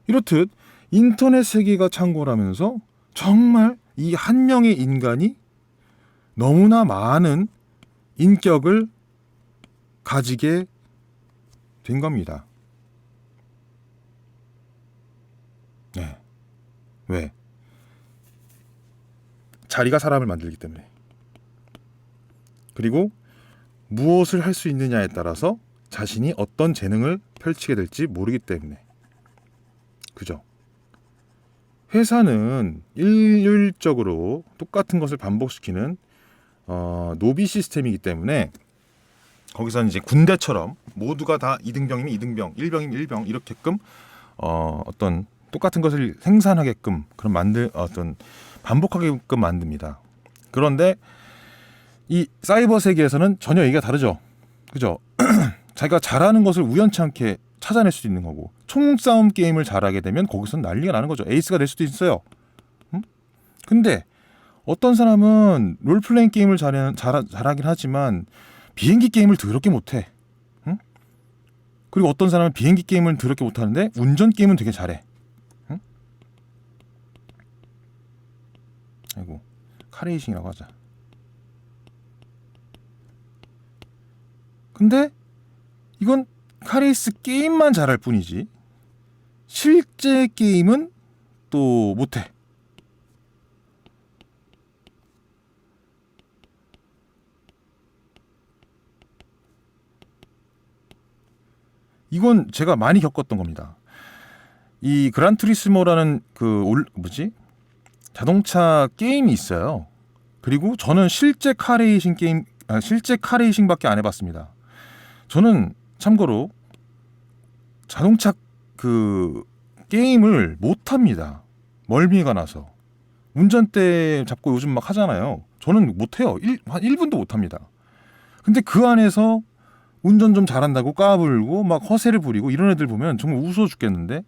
이렇듯 인터넷 세계가 창궐하면서 정말 이 한 명의 인간이 너무나 많은 인격을 가지게 된 겁니다. 네. 왜? 자리가 사람을 만들기 때문에. 그리고 무엇을 할 수 있느냐에 따라서 자신이 어떤 재능을 펼치게 될지 모르기 때문에. 그죠? 회사는 일률적으로 똑같은 것을 반복시키는 노비 시스템이기 때문에 거기서는 이제 군대처럼 모두가 다 2등병이면 2등병, 1병이면 1병 이렇게끔 어떤 똑같은 것을 생산하게끔 그런 어떤 반복하게끔 만듭니다. 그런데 이 사이버 세계에서는 전혀 얘기가 다르죠. 그죠? 자기가 잘하는 것을 우연찮게 찾아낼 수도 있는 거고, 총싸움 게임을 잘하게 되면 거기서 난리가 나는 거죠. 에이스가 될 수도 있어요. 근데 어떤 사람은 롤플레잉 게임을 잘하긴 하지만 비행기 게임을 더럽게 못해. 그리고 어떤 사람은 비행기 게임을 더럽게 못하는데 운전 게임은 되게 잘해. 아이고, 카레이싱이라고 하자. 근데 이건 카레이스 게임만 잘할 뿐이지 실제 게임은 또 못해. 이건 제가 많이 겪었던 겁니다. 이 그란투리스모라는 자동차 게임이 있어요. 그리고 저는 실제 카레이싱밖에 안 해봤습니다. 저는 참고로 자동차 게임을 못합니다. 멀미가 나서. 운전대 잡고 요즘 막 하잖아요. 저는 못해요. 한 1분도 못합니다. 근데 그 안에서 운전 좀 잘한다고 까불고 막 허세를 부리고 이런 애들 보면 정말 웃어 죽겠는데,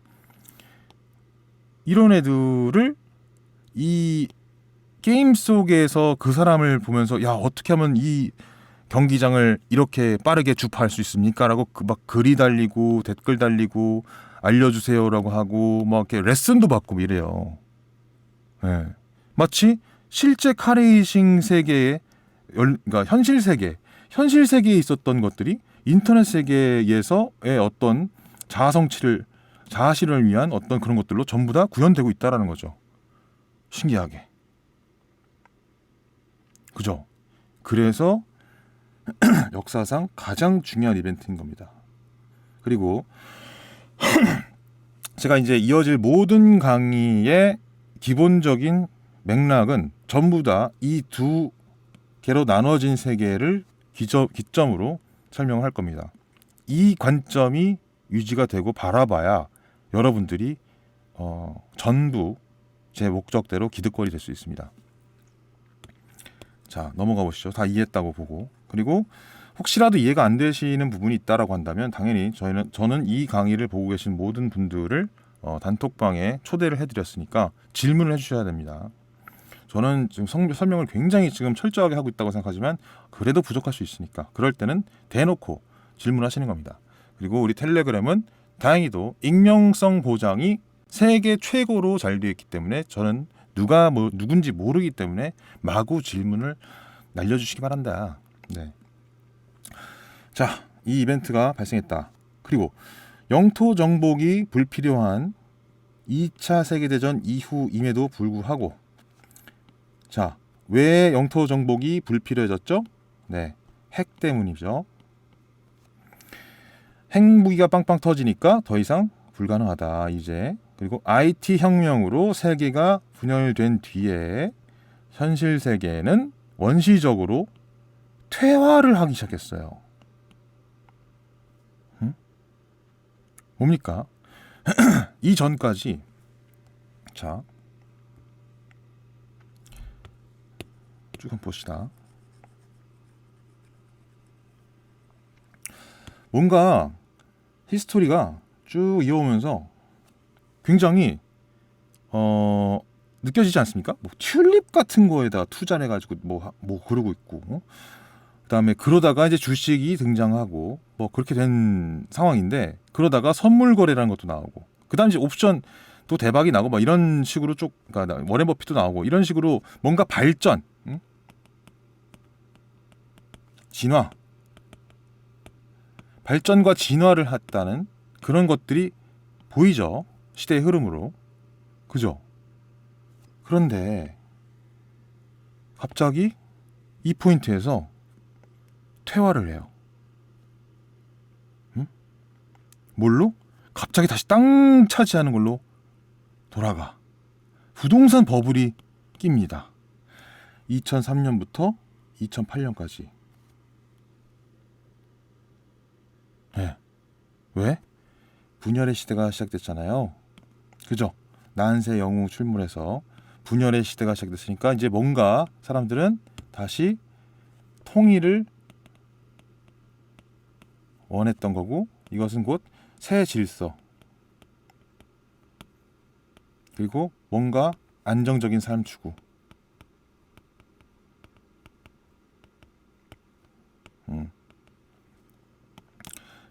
이런 애들을 이 게임 속에서 그 사람을 보면서 야, 어떻게 하면 이 경기장을 이렇게 빠르게 주파할 수 있습니까? 라고 막 글이 달리고 댓글 달리고 알려주세요라고 하고 막 이렇게 레슨도 받고 이래요. 네. 마치 실제 카레이싱 세계에 그러니까 현실 세계에 있었던 것들이 인터넷 세계에서의 어떤 자아실현을 위한 어떤 그런 것들로 전부 다 구현되고 있다라는 거죠. 신기하게. 그죠? 그래서 역사상 가장 중요한 이벤트인 겁니다. 그리고 제가 이제 이어질 모든 강의의 기본적인 맥락은 전부 다 이 두 개로 나눠진 세계를 기점으로 설명을 할 겁니다. 이 관점이 유지가 되고 바라봐야 여러분들이 전부 제 목적대로 기득권이 될 수 있습니다. 자, 넘어가 보시죠. 다 이해했다고 보고. 그리고 혹시라도 이해가 안 되시는 부분이 있다라고 한다면 당연히 저는 이 강의를 보고 계신 모든 분들을 단톡방에 초대를 해드렸으니까 질문을 해주셔야 됩니다. 저는 지금 설명을 굉장히 지금 철저하게 하고 있다고 생각하지만 그래도 부족할 수 있으니까 그럴 때는 대놓고 질문하시는 겁니다. 그리고 우리 텔레그램은 다행히도 익명성 보장이 세계 최고로 잘 되어 있기 때문에 저는 누군지 모르기 때문에 마구 질문을 날려주시기 바란다. 네. 자, 이 이벤트가 발생했다. 그리고 영토 정복이 불필요한 2차 세계대전 이후임에도 불구하고, 자, 왜 영토 정복이 불필요해졌죠? 네, 핵 때문이죠. 핵무기가 빵빵 터지니까 더 이상 불가능하다 이제. 그리고 IT 혁명으로 세계가 분열된 뒤에 현실 세계는 원시적으로 퇴화를 하기 시작했어요. 뭡니까? 이전까지, 자, 쭉 한번 봅시다. 뭔가 히스토리가 쭉 이어오면서 굉장히 느껴지지 않습니까? 뭐 튤립 같은 거에다 투자를 해가지고 뭐 그러고 있고, 그다음에 그러다가 이제 주식이 등장하고 뭐 그렇게 된 상황인데, 그러다가 선물 거래라는 것도 나오고, 그다음 이제 옵션 또 대박이 나고 뭐 이런 식으로 쭉 그러니까 워렌 버핏도 나오고 이런 식으로 뭔가 발전, 응? 진화, 발전과 진화를 했다는 그런 것들이 보이죠. 시대의 흐름으로. 그죠? 그런데 갑자기 이 포인트에서 퇴화를 해요. 응? 뭘로? 갑자기 다시 땅 차지하는 걸로 돌아가. 부동산 버블이 낍니다. 2003년부터 2008년까지. 네. 왜? 분열의 시대가 시작됐잖아요. 그죠? 난세 영웅 출몰해서 분열의 시대가 시작됐으니까 이제 뭔가 사람들은 다시 통일을 원했던 거고, 이것은 곧 새 질서, 그리고 뭔가 안정적인 삶 추구.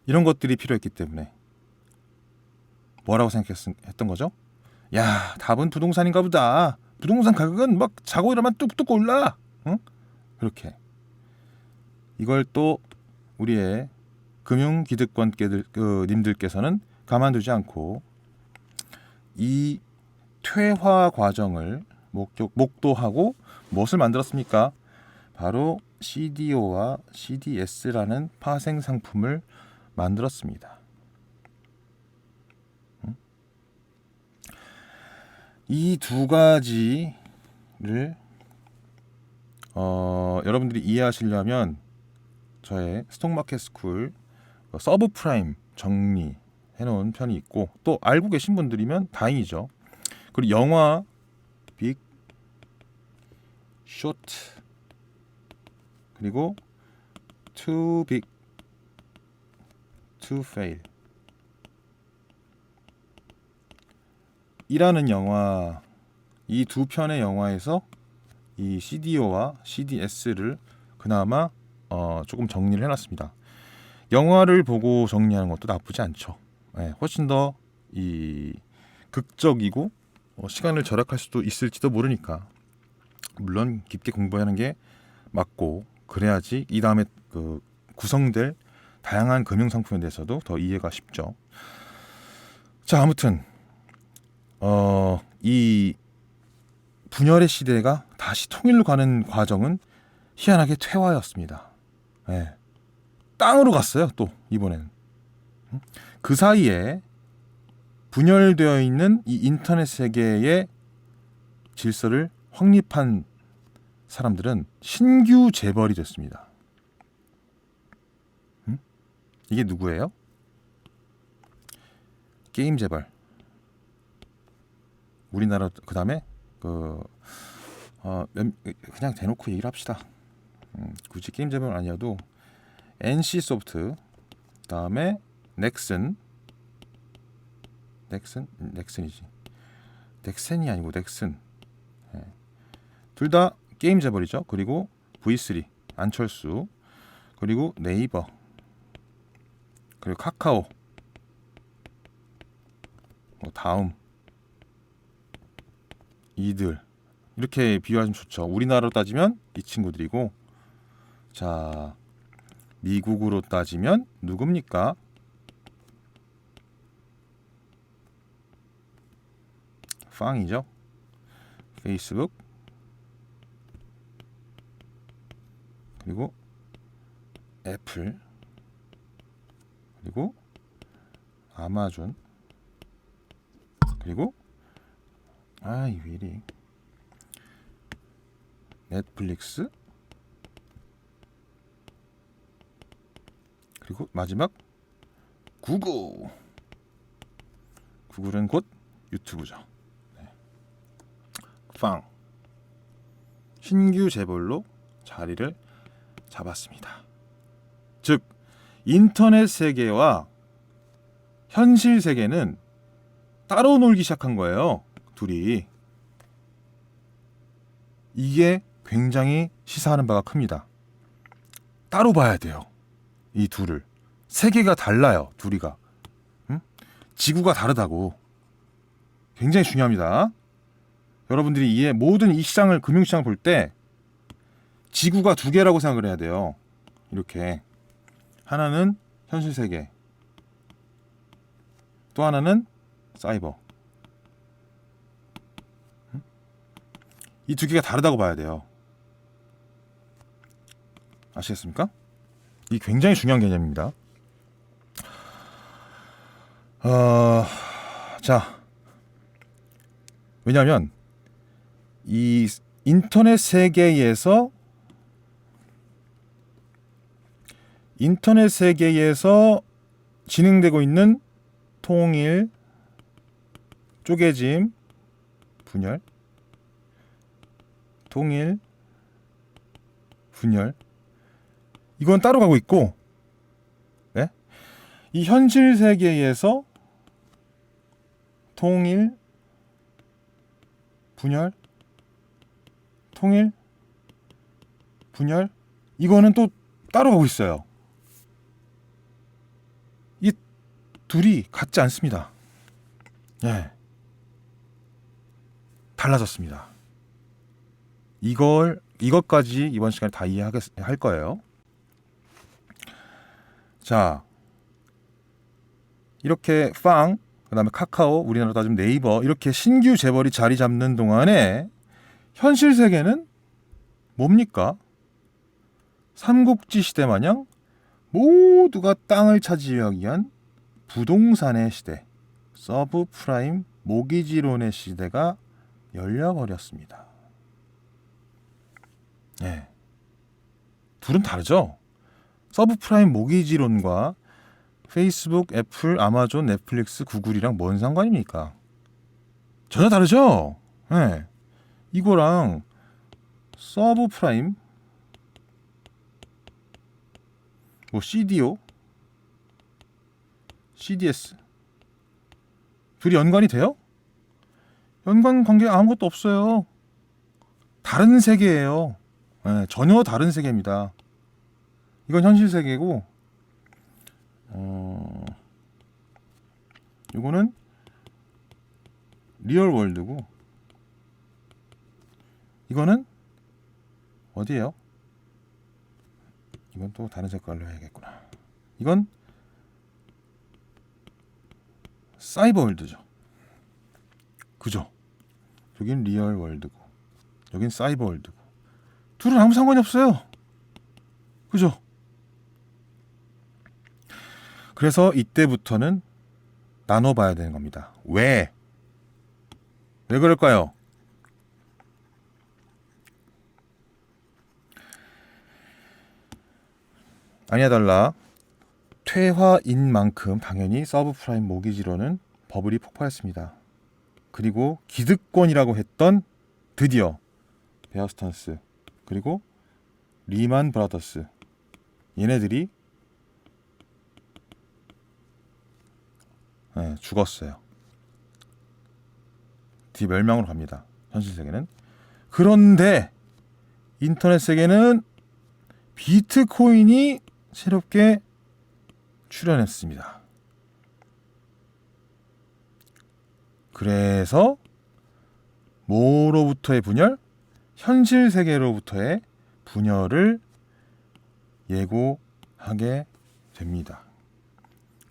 이런 것들이 필요했기 때문에 뭐라고 생각했던 거죠? 야, 답은 부동산인가 보다. 부동산 가격은 막 자고 일어나면 뚝뚝 올라. 응? 그렇게. 이걸 또 우리의 금융기득권께들 님들께서는 가만두지 않고 이 퇴화 과정을 목도하고 무엇을 만들었습니까? 바로 CDO와 CDS라는 파생 상품을 만들었습니다. 이 두 가지를 여러분들이 이해하시려면 저의 스톡마켓 스쿨 서브 프라임 정리해 놓은 편이 있고, 또 알고 계신 분들이면 다행이죠. 그리고 영화 빅 쇼트, 그리고 Too Big to Fail 이라는 영화, 이 두 편의 영화에서 이 CDO와 CDS를 그나마 조금 정리를 해놨습니다. 영화를 보고 정리하는 것도 나쁘지 않죠. 네, 훨씬 더 이 극적이고 시간을 절약할 수도 있을지도 모르니까. 물론 깊게 공부하는 게 맞고, 그래야지 이 다음에 그 구성될 다양한 금융 상품에 대해서도 더 이해가 쉽죠. 자, 아무튼 이 분열의 시대가 다시 통일로 가는 과정은 희한하게 퇴화였습니다. 네. 땅으로 갔어요. 또 이번에는 그 사이에 분열되어 있는 이 인터넷 세계의 질서를 확립한 사람들은 신규 재벌이 됐습니다. 이게 누구예요? 게임 재벌. 우리나라 그 다음에 그냥 대놓고 얘기를 합시다. 굳이 게임 재벌 아니어도 NC 소프트, 그다음에 넥슨이지. 넥센이 아니고 넥슨. 네. 둘 다 게임 재벌이죠. 그리고 V3 안철수, 그리고 네이버, 그리고 카카오, 다음, 이들 이렇게 비교하시면 좋죠. 우리나라로 따지면 이 친구들이고, 자, 미국으로 따지면 누굽니까? 빵이죠. 페이스북, 그리고 애플, 그리고 아마존, 그리고 왜 이리 넷플릭스, 그리고 마지막 구글은 곧 유튜브죠. 네. 신규 재벌로 자리를 잡았습니다. 즉 인터넷 세계와 현실 세계는 따로 놀기 시작한 거예요. 둘이. 이게 굉장히 시사하는 바가 큽니다. 따로 봐야 돼요. 이 둘을. 세계가 달라요. 둘이가. 응? 지구가 다르다고. 굉장히 중요합니다. 여러분들이 모든 이 시장을, 금융시장을 볼 때 지구가 두 개라고 생각을 해야 돼요. 이렇게 하나는 현실 세계, 또 하나는 사이버. 이 두 개가 다르다고 봐야 돼요. 아시겠습니까? 이 굉장히 중요한 개념입니다. 자, 왜냐하면 이 인터넷 세계에서 진행되고 있는 통일, 쪼개짐, 분열, 통일, 분열, 이건 따로 가고 있고, 네? 이 현실 세계에서 통일, 분열, 통일, 분열, 이거는 또 따로 가고 있어요. 이 둘이 같지 않습니다. 예. 달라졌습니다. 이것까지 이번 시간에 다 이해할 거예요. 자, 이렇게 빵, 그다음에 카카오, 우리나라 따지면 네이버, 이렇게 신규 재벌이 자리 잡는 동안에 현실 세계는 뭡니까? 삼국지 시대 마냥 모두가 땅을 차지하기 위한 부동산의 시대, 서브프라임 모기지론의 시대가 열려버렸습니다. 네. 둘은 다르죠? 서브프라임 모기지론과 페이스북, 애플, 아마존, 넷플릭스, 구글이랑 뭔 상관입니까? 전혀 다르죠? 네. 이거랑 서브프라임, 뭐 CDO, CDS 둘이 연관이 돼요? 연관 관계 아무것도 없어요. 다른 세계예요. 네, 전혀 다른 세계입니다. 이건 현실 세계고, 이거는 리얼 월드고, 이거는 어디예요? 이건 또 다른 색깔로 해야겠구나. 이건 사이버 월드죠. 그죠? 여긴 리얼 월드고, 여긴 사이버 월드고, 둘은 아무 상관이 없어요. 그죠? 그래서 이때부터는 나눠봐야 되는 겁니다. 왜 그럴까요? 아니야 달라. 퇴화인 만큼 당연히 서브프라임 모기지론은 버블이 폭발했습니다. 그리고 기득권이라고 했던 드디어 베어 스턴스 그리고 리만 브라더스, 얘네들이 죽었어요. 멸망으로 갑니다. 현실 세계는. 그런데 인터넷 세계는 비트코인이 새롭게 출현했습니다. 그래서 뭐로부터의 분열? 현실 세계로부터의 분열을 예고하게 됩니다.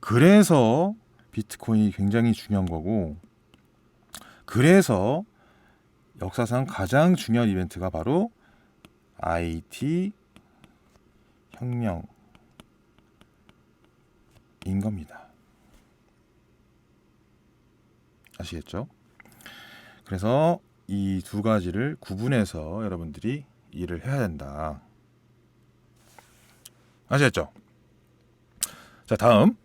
그래서 비트코인이 굉장히 중요한 거고, 그래서 역사상 가장 중요한 이벤트가 바로 IT 혁명인 겁니다. 아시겠죠? 그래서 이 두 가지를 구분해서 여러분들이 일을 해야 된다. 아시겠죠? 자, 다음